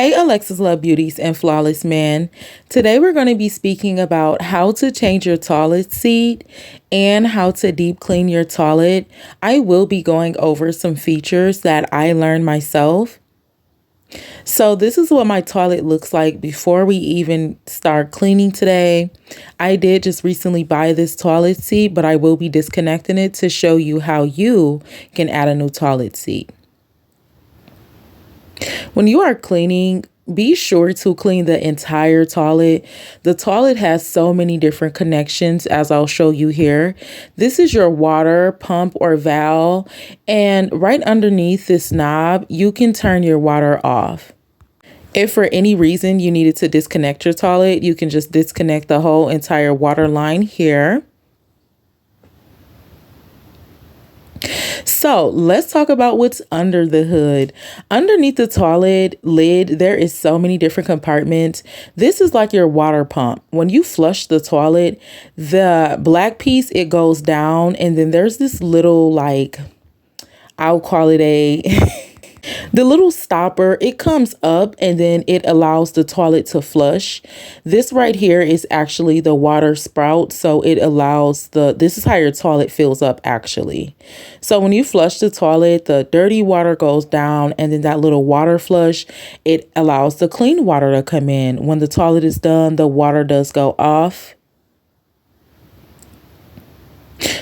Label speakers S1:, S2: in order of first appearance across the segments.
S1: Hey, Alexa's Love Beauties and Flawless Man. Today we're going to be speaking about how to change your toilet seat and how to deep clean your toilet. I will be going over some features that I learned myself. So this is what my toilet looks like before we even start cleaning today. I did just recently buy this toilet seat, but I will be disconnecting it to show you how you can add a new toilet seat. When you are cleaning, be sure to clean the entire toilet. The toilet has so many different connections, as I'll show you here. This is your water pump or valve, and right underneath this knob, you can turn your water off. If for any reason you needed to disconnect your toilet, you can just disconnect the whole entire water line here. So let's talk about what's under the hood. Underneath the toilet lid, there is so many different compartments. This is like your water pump. When you flush the toilet, the black piece, it goes down, and then there's this little, I'll call it the little stopper. It comes up and then it allows the toilet to flush. This right here is actually the water spout. So it allows this is how your toilet fills up actually. So when you flush the toilet, the dirty water goes down, and then that little water flush, it allows the clean water to come in. When the toilet is done, the water does go off.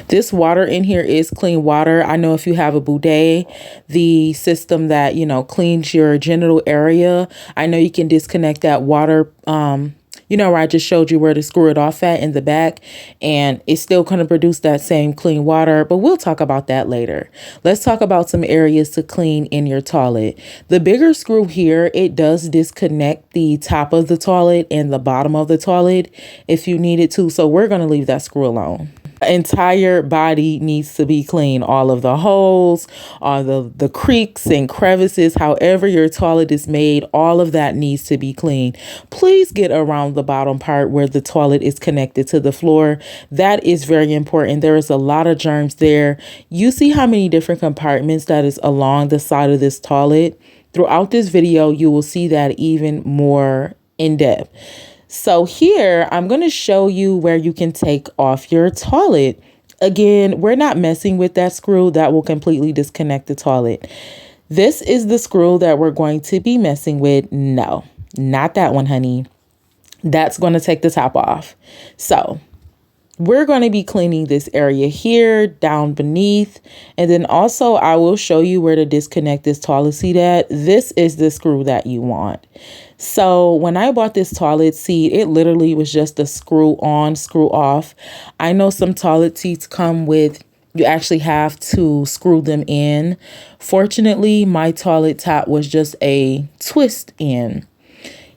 S1: This water in here is clean water. I know if you have a bidet, the system that, cleans your genital area, I know you can disconnect that water, where I just showed you where to screw it off at in the back, and it's still going to produce that same clean water, but we'll talk about that later. Let's talk about some areas to clean in your toilet. The bigger screw here, it does disconnect the top of the toilet and the bottom of the toilet if you need it to, so we're going to leave that screw alone. Entire body needs to be clean. All of the holes, all the creaks and crevices, however your toilet is made, all of that needs to be clean. Please get around the bottom part where the toilet is connected to the floor. That is very important. There is a lot of germs there. You see how many different compartments that is along the side of this toilet. Throughout this video, you will see that even more in depth. So here, I'm going to show you where you can take off your toilet. Again, we're not messing with that screw. That will completely disconnect the toilet. This is the screw that we're going to be messing with. No, not that one, honey. That's going to take the top off. So we're going to be cleaning this area here, down beneath, and then also I will show you where to disconnect this toilet seat at. This is the screw that you want. So when I bought this toilet seat, it literally was just a screw on, screw off. I know some toilet seats come with, you actually have to screw them in. Fortunately, my toilet top was just a twist in.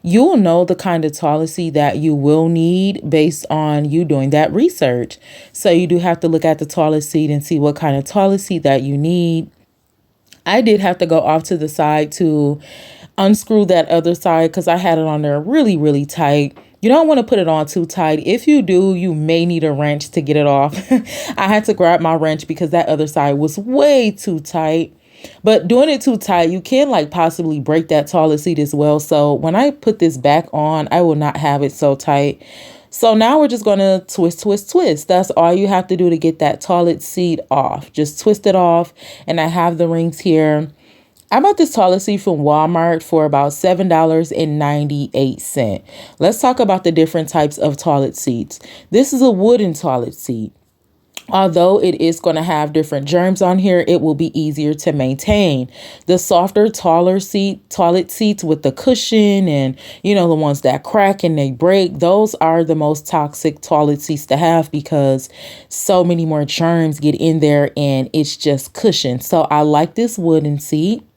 S1: You'll know the kind of toilet seat that you will need based on you doing that research. So you do have to look at the toilet seat and see what kind of toilet seat that you need. I did have to go off to the side to unscrew that other side because I had it on there really, really tight. You don't want to put it on too tight. If you do, you may need a wrench to get it off. I had to grab my wrench because that other side was way too tight. But doing it too tight, you can possibly break that toilet seat as well. So when I put this back on, I will not have it so tight. So now we're just going to twist, twist, twist. That's all you have to do to get that toilet seat off. Just twist it off. And I have the rings here. I bought this toilet seat from Walmart for about $7.98. Let's talk about the different types of toilet seats. This is a wooden toilet seat. Although it is going to have different germs on here, it will be easier to maintain. The softer, taller toilet seats with the cushion and, the ones that crack and they break, those are the most toxic toilet seats to have because so many more germs get in there and it's just cushion. So I like this wooden seat.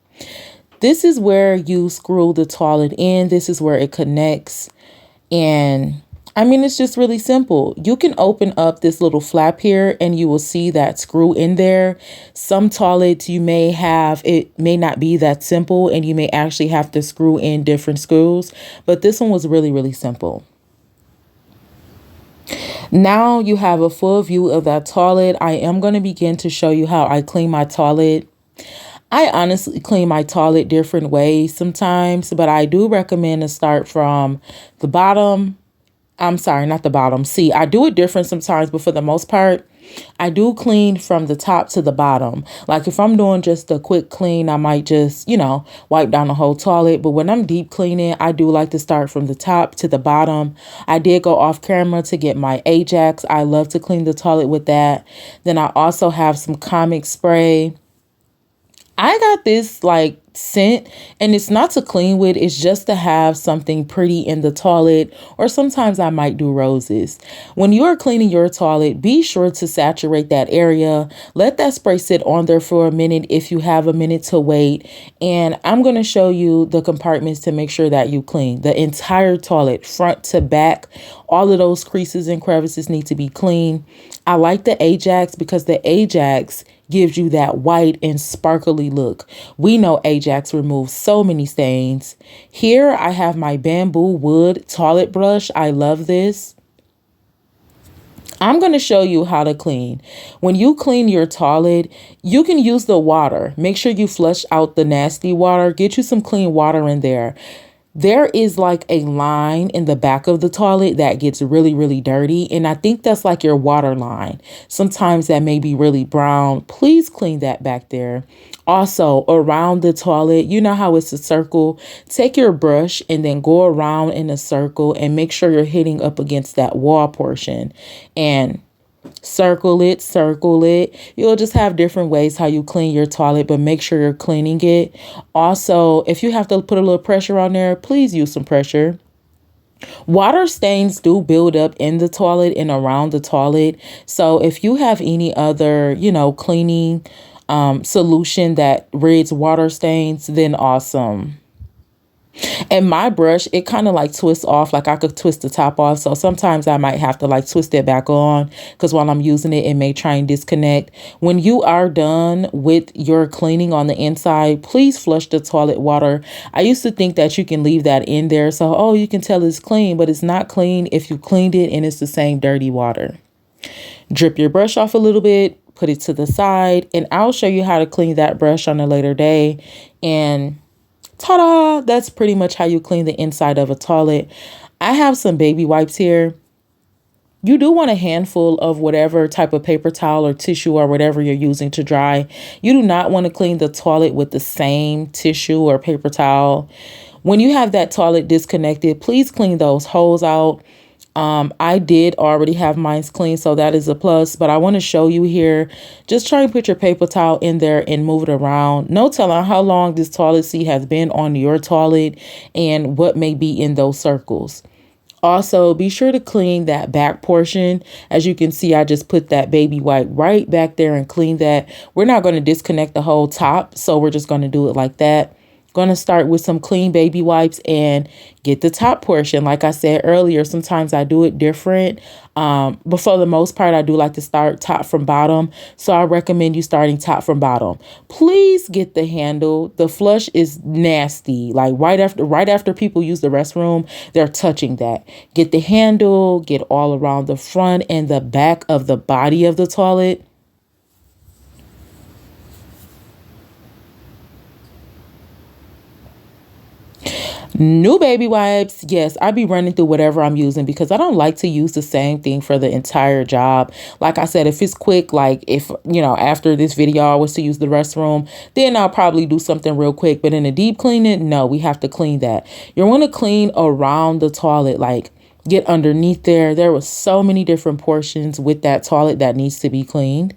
S1: This is where you screw the toilet in. This is where it connects. And it's just really simple. You can open up this little flap here and you will see that screw in there. Some toilets you may have, it may not be that simple and you may actually have to screw in different screws. But this one was really, really simple. Now you have a full view of that toilet. I am going to begin to show you how I clean my toilet. I honestly clean my toilet different ways sometimes, but I do recommend to start from the bottom. I'm sorry, not the bottom. See, I do it different sometimes, but for the most part, I do clean from the top to the bottom. Like if I'm doing just a quick clean, I might just, wipe down the whole toilet. But when I'm deep cleaning, I do like to start from the top to the bottom. I did go off camera to get my Ajax. I love to clean the toilet with that. Then I also have some comic spray. I got this like scent, and it's not to clean with, it's just to have something pretty in the toilet, or sometimes I might do roses. When you are cleaning your toilet, be sure to saturate that area. Let that spray sit on there for a minute if you have a minute to wait. And I'm going to show you the compartments to make sure that you clean the entire toilet, front to back. All of those creases and crevices need to be clean. I like the Ajax because the Ajax gives you that white and sparkly look. We know Ajax removes so many stains. Here I have my bamboo wood toilet brush. I love this. I'm going to show you how to clean. When you clean your toilet, you can use the water. Make sure you flush out the nasty water. Get you some clean water in there. There is like a line in the back of the toilet that gets really, really dirty. And I think that's like your water line. Sometimes that may be really brown. Please clean that back there. Also, around the toilet, you know how it's a circle. Take your brush and then go around in a circle and make sure you're hitting up against that wall portion. And circle it, circle it. You'll just have different ways how you clean your toilet, but make sure you're cleaning it. Also, if you have to put a little pressure on there, please use some pressure. Water stains do build up in the toilet and around the toilet. So if you have any other, cleaning solution that rids water stains, then awesome. And my brush, it kind of like twists off, like I could twist the top off. So sometimes I might have to like twist it back on because while I'm using it, it may try and disconnect. When you are done with your cleaning on the inside, please flush the toilet water. I used to think that you can leave that in there. So, you can tell it's clean, but it's not clean if you cleaned it and it's the same dirty water. Drip your brush off a little bit, put it to the side, and I'll show you how to clean that brush on a later day. And ta-da! That's pretty much how you clean the inside of a toilet. I have some baby wipes here. You do want a handful of whatever type of paper towel or tissue or whatever you're using to dry. You do not want to clean the toilet with the same tissue or paper towel. When you have that toilet disconnected, please clean those holes out. I did already have mine clean, so that is a plus, but I want to show you here. Just try and put your paper towel in there and move it around. No telling how long this toilet seat has been on your toilet and what may be in those circles. Also, be sure to clean that back portion. As you can see, I just put that baby wipe right back there and clean that. We're not going to disconnect the whole top, so we're just going to do it like that. Going to start with some clean baby wipes and get the top portion. Like I said earlier, sometimes I do it different. But for the most part, I do like to start top from bottom. So I recommend you starting top from bottom. Please get the handle. The flush is nasty. Like right after people use the restroom, they're touching that. Get the handle, get all around the front and the back of the body of the toilet. New baby wipes. Yes, I be running through whatever I'm using because I don't like to use the same thing for the entire job. Like I said, if it's quick, like if, after this video I was to use the restroom, then I'll probably do something real quick. But in a deep cleaning, no, we have to clean that. You want to clean around the toilet, like get underneath there. There was so many different portions with that toilet that needs to be cleaned.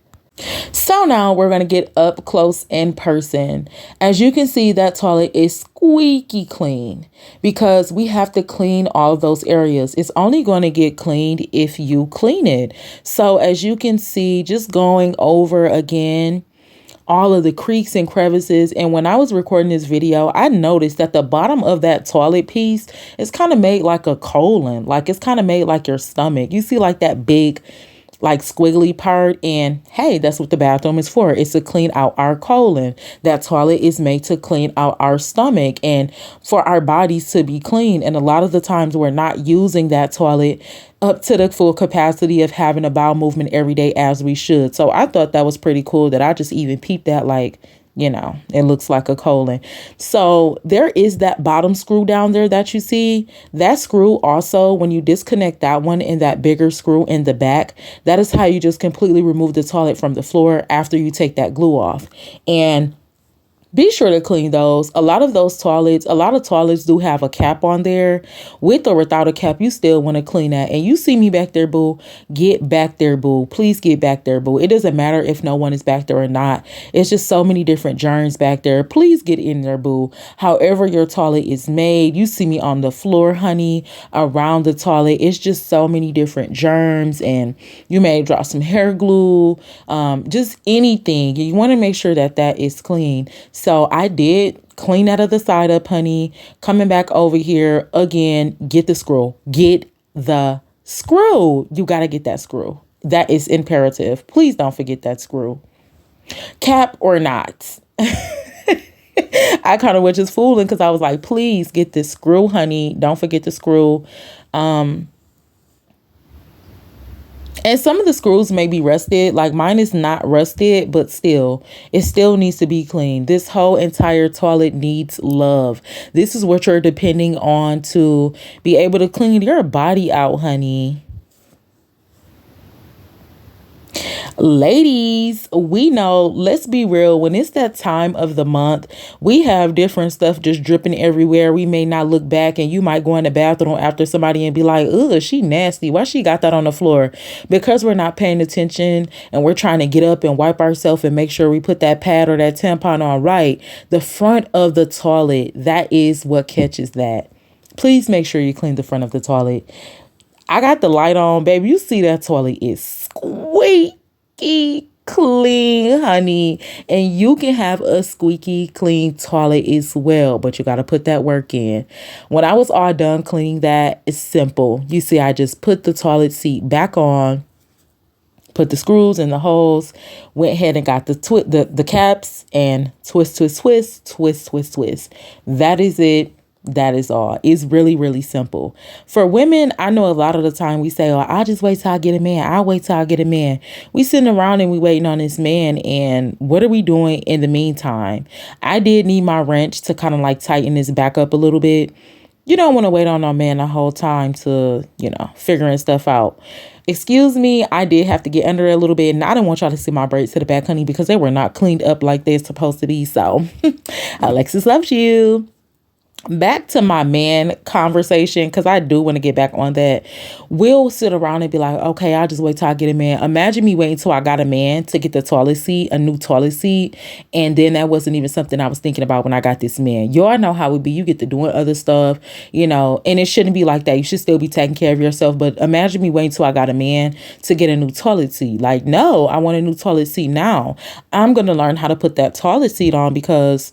S1: So now we're going to get up close in person. As you can see, that toilet is squeaky clean because we have to clean all of those areas. It's only going to get cleaned if you clean it. So as you can see, just going over again, all of the creaks and crevices. And when I was recording this video, I noticed that the bottom of that toilet piece is kind of made like a colon. Like it's kind of made like your stomach. You see like that big like squiggly part, and hey, that's what the bathroom is for. It's to clean out our colon. That toilet is made to clean out our stomach and for our bodies to be clean. And a lot of the times we're not using that toilet up to the full capacity of having a bowel movement every day as we should. So I thought that was pretty cool that I just even peeped that like, it looks like a colon. So there is that bottom screw down there that you see. That screw also, when you disconnect that one and that bigger screw in the back, that is how you just completely remove the toilet from the floor after you take that glue off. And be sure to clean those. A lot of toilets do have a cap on there. With or without a cap, you still want to clean that. And you see me back there, boo. Get back there, boo. Please get back there, boo. It doesn't matter if no one is back there or not. It's just so many different germs back there. Please get in there, boo. However your toilet is made, you see me on the floor, honey, around the toilet. It's just so many different germs, and you may drop some hair glue, just anything. You want to make sure that that is clean. So I did clean that other side up, honey. Coming back over here again, get the screw. Get the screw. You got to get that screw. That is imperative. Please don't forget that screw. Cap or not. I kind of was just fooling because I was like, please get this screw, honey. Don't forget the screw. And some of the screws may be rusted. Like mine is not rusted, but still, it still needs to be cleaned. This whole entire toilet needs love. This is what you're depending on to be able to clean your body out, honey. Ladies, we know, let's be real, when it's that time of the month, we have different stuff just dripping everywhere. We may not look back, and you might go in the bathroom after somebody and be like, ugh, she nasty. Why she got that on the floor? Because we're not paying attention and we're trying to get up and wipe ourselves and make sure we put that pad or that tampon on right. The front of the toilet, that is what catches that. Please make sure you clean the front of the toilet. I got the light on, baby. You see that toilet is squeaky clean, honey. And you can have a squeaky clean toilet as well, but you got to put that work in. When I was all done cleaning that, it's simple. You see, I just put the toilet seat back on, put the screws in the holes, went ahead and got the caps, and twist, twist, twist, twist, twist, twist. That is it. That is all. It's really, really simple. For women, I know a lot of the time we say, oh, I'll just wait till I get a man. I'll wait till I get a man. We sitting around and we waiting on this man. And what are we doing in the meantime? I did need my wrench to kind of like tighten this back up a little bit. You don't want to wait on a man the whole time to, figuring stuff out. Excuse me, I did have to get under it a little bit, and I didn't want y'all to see my braids to the back, honey, because they were not cleaned up like they're supposed to be. So Alexis loves you. Back to my man conversation, because I do want to get back on that. We'll sit around and be like, okay, I'll just wait till I get a man. Imagine me waiting till I got a man to get the toilet seat, a new toilet seat. And then that wasn't even something I was thinking about when I got this man. Y'all know how it be. You get to doing other stuff, and it shouldn't be like that. You should still be taking care of yourself. But imagine me waiting till I got a man to get a new toilet seat. Like, no, I want a new toilet seat now. I'm going to learn how to put that toilet seat on because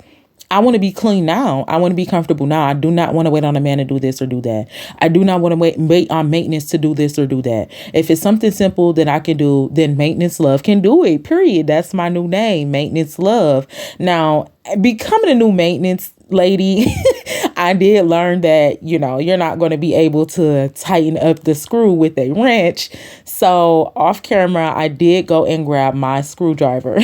S1: I want to be clean now. I want to be comfortable now. I do not want to wait on a man to do this or do that. I do not want to wait on maintenance to do this or do that. If it's something simple that I can do, then maintenance love can do it, period. That's my new name, maintenance love. Now, becoming a new maintenance lady, I did learn that, you're not going to be able to tighten up the screw with a wrench. So off camera, I did go and grab my screwdriver.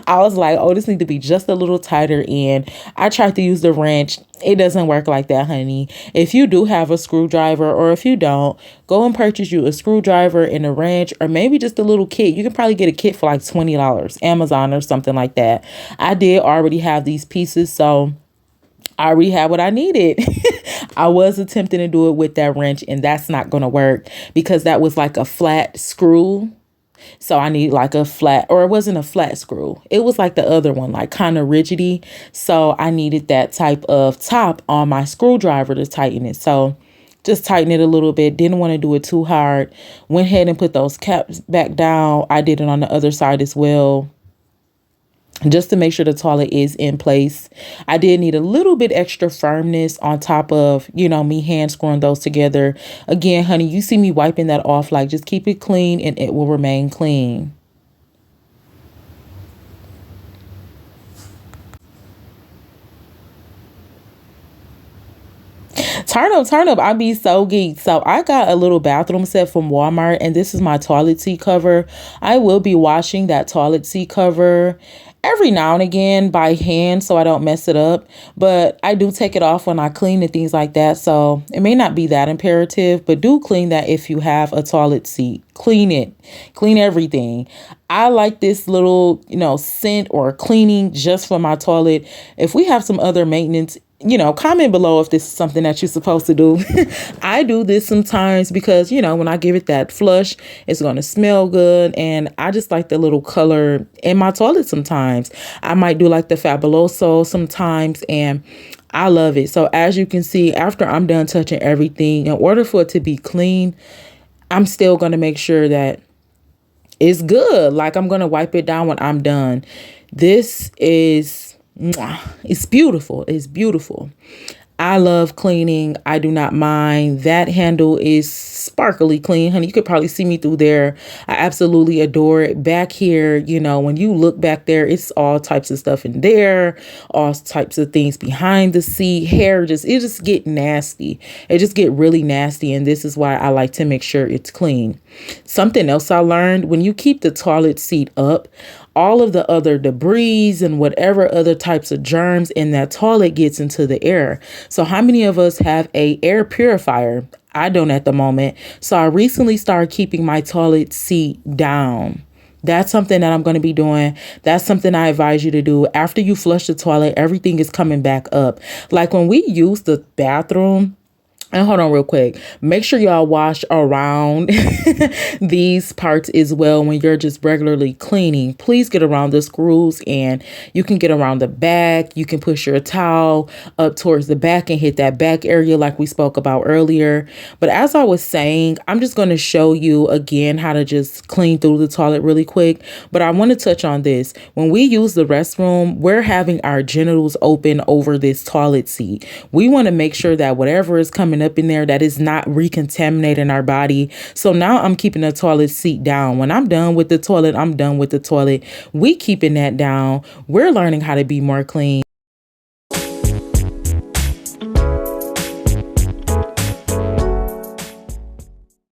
S1: I was like, oh, this needs to be just a little tighter. And I tried to use the wrench. It doesn't work like that, honey. If you do have a screwdriver, or if you don't, go and purchase you a screwdriver and a wrench, or maybe just a little kit. You can probably get a kit for like $20, Amazon or something like that. I did already have these pieces, so I already had what I needed. I was attempting to do it with that wrench, and that's not going to work because that was like a flat screw. So I need like a flat, or it wasn't a flat screw. It was like the other one, like kind of rigidy. So I needed that type of top on my screwdriver to tighten it. So just tighten it a little bit. Didn't want to do it too hard. Went ahead and put those caps back down. I did it on the other side as well, just to make sure the toilet is in place. I did need a little bit extra firmness on top of, me hand screwing those together. Again, honey, you see me wiping that off. Like, just keep it clean and it will remain clean. Turn up. I be so geeked. So I got a little bathroom set from Walmart, and this is my toilet seat cover. I will be washing that toilet seat cover every now and again by hand so I don't mess it up. But I do take it off when I clean and things like that. So it may not be that imperative, but do clean that if you have a toilet seat. Clean it. Clean everything. I like this little, scent or cleaning just for my toilet. If we have some other maintenance, comment below if this is something that you're supposed to do. I do this sometimes because, when I give it that flush, it's going to smell good. And I just like the little color in my toilet sometimes. I might do like the Fabuloso sometimes, and I love it. So as you can see, after I'm done touching everything, in order for it to be clean, I'm still going to make sure that it's good. Like, I'm going to wipe it down when I'm done. This is, it's beautiful. It's beautiful. I love cleaning. I do not mind. That handle is sparkly clean, honey. You could probably see me through there. I absolutely adore it. Back here, when you look back there, it's all types of stuff in there, all types of things behind the seat, hair, it just get nasty. It just get really nasty. And this is why I like to make sure it's clean. Something else I learned, when you keep the toilet seat up, all of the other debris and whatever other types of germs in that toilet gets into the air. So how many of us have a air purifier? I don't at the moment. So I recently started keeping my toilet seat down. That's something that I'm going to be doing. That's something I advise you to do. After you flush the toilet, everything is coming back up. Like when we use the bathroom, and hold on real quick. Make sure y'all wash around these parts as well when you're just regularly cleaning. Please get around the screws, and you can get around the back. You can push your towel up towards the back and hit that back area like we spoke about earlier. But as I was saying, I'm just going to show you again how to just clean through the toilet really quick. But I want to touch on this. When we use the restroom, we're having our genitals open over this toilet seat. We want to make sure that whatever is coming up in there, that is not recontaminating our body. So now I'm keeping the toilet seat down. When I'm done with the toilet, I'm done with the toilet. We keeping that down. We're learning how to be more clean.